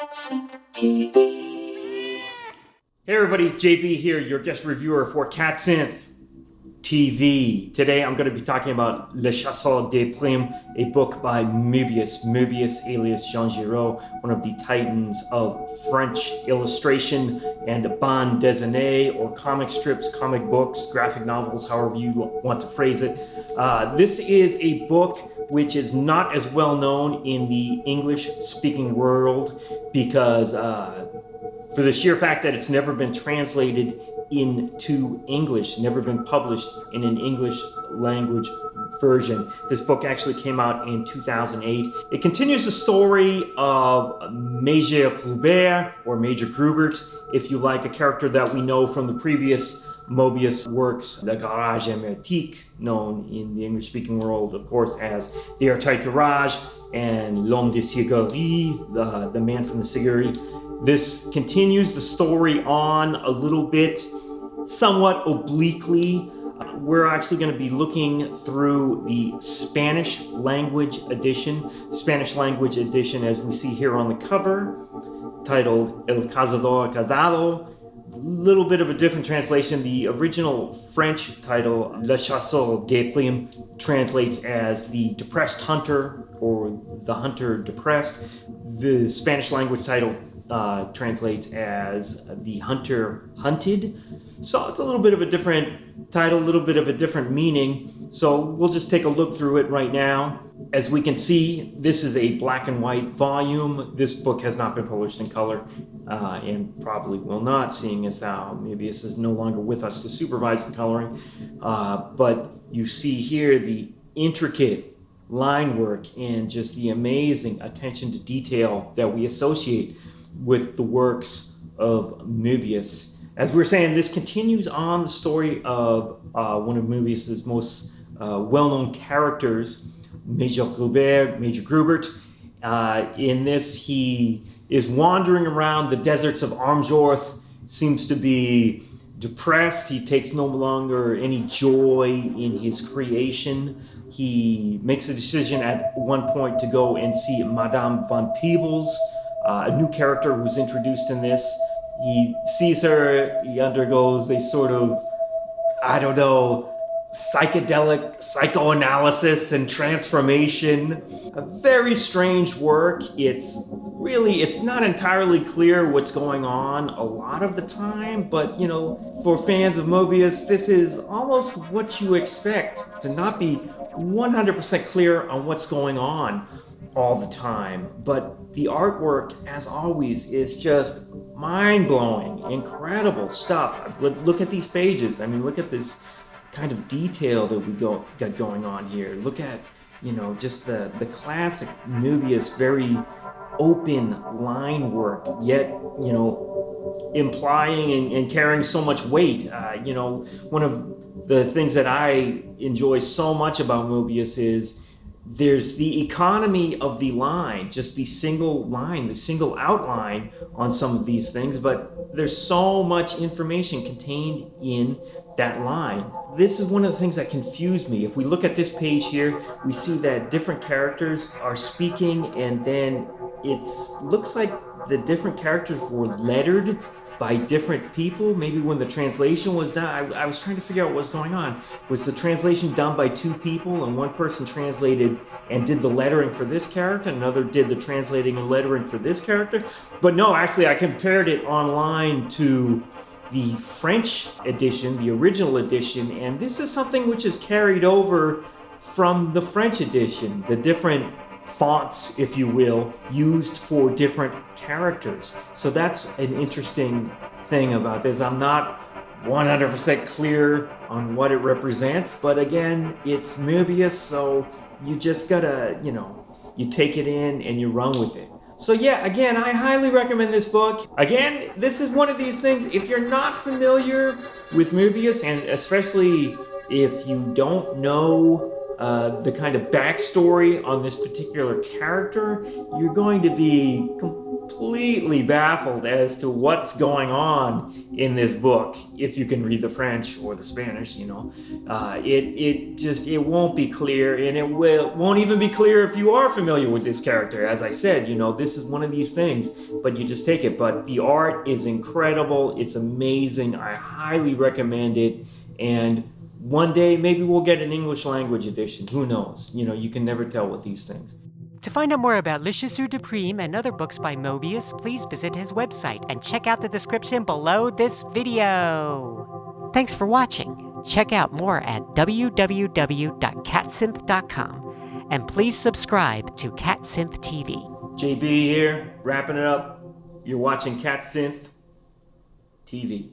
CatSynth TV. Hey everybody, JB here, your guest reviewer for CatSynth TV. Today I'm going to be talking about Le Chasseur Déprime, a book by Moebius alias Jean Giraud, one of the titans of French illustration and bande dessinée, or comic strips, comic books, graphic novels, however you want to phrase it. This is a book which is not as well known in the English-speaking world because for the sheer fact that it's never been translated into English, never been published in an English language version. This book actually came out in 2008. It continues the story of Major Gruber, or Major Grubert, if you like, a character that we know from the previous Moebius works, the Garage Hermétique, known in the English-speaking world, of course, as the Airtight Garage, and L'Homme du Ciguri, the man from the Ciguri. This continues the story on a little bit, somewhat obliquely. We're actually going to be looking through the Spanish language edition. The Spanish language edition, as we see here on the cover, titled El Cazador Casado. Little bit of a different translation. The original French title, Le Chasseur Déprime, translates as the depressed hunter, or the hunter depressed. The Spanish language title translates as the hunter hunted. So it's a little bit of a different title, a little bit of a different meaning. So we'll just take a look through it right now. As we can see, this is a black and white volume. This book has not been published in color and probably will not, seeing as how Moebius is no longer with us to supervise the coloring. But you see here the intricate line work and just the amazing attention to detail that we associate with the works of Moebius. As we were saying, this continues on the story of one of Moebius's most well-known characters, Major Grubert. In this, he is wandering around the deserts of Armsworth, seems to be depressed. He takes no longer any joy in his creation. He makes a decision at one point to go and see Madame von Peebles, a new character who's introduced in this. He sees her, he undergoes a sort of, psychedelic psychoanalysis and transformation. A very strange work. It's not entirely clear what's going on a lot of the time, but for fans of Moebius, this is almost what you expect, to not be 100% clear on what's going on all the time. But the artwork, as always, is just mind-blowing, incredible stuff. Look at these pages. I mean, look at this kind of detail that we got going on here. Look at, just the classic Moebius, very open line work, yet, implying and carrying so much weight. One of the things that I enjoy so much about Moebius is there's the economy of the line, just the single line, the single outline on some of these things, but there's so much information contained in that line. This is one of the things that confused me. If we look at this page here, we see that different characters are speaking, and then it looks like the different characters were lettered by different people. Maybe when the translation was done, I was trying to figure out what was going on. Was the translation done by two people, and one person translated and did the lettering for this character, and another did the translating and lettering for this character? But no, actually I compared it online to the French edition, the original edition, and this is something which is carried over from the French edition. The different fonts, if you will, used for different characters. So that's an interesting thing about this. I'm not 100% clear on what it represents, but again, it's Moebius, so you just gotta, you take it in and you run with it. So yeah, again, I highly recommend this book. Again, this is one of these things, if you're not familiar with Moebius, and especially if you don't know the kind of backstory on this particular character, you're going to be completely baffled as to what's going on in this book. If you can read the French or the Spanish, it won't be clear, and it won't even be clear if you are familiar with this character. As I said, this is one of these things, but you just take it. But the art is incredible. It's amazing. I highly recommend it. And one day, maybe we'll get an English language edition. Who knows? You can never tell with these things. To find out more about Le Chasseur Déprime and other books by Moebius, please visit his website and check out the description below this video. Thanks for watching. Check out more at www.catsynth.com and please subscribe to Catsynth TV. JB here, wrapping it up. You're watching Catsynth TV.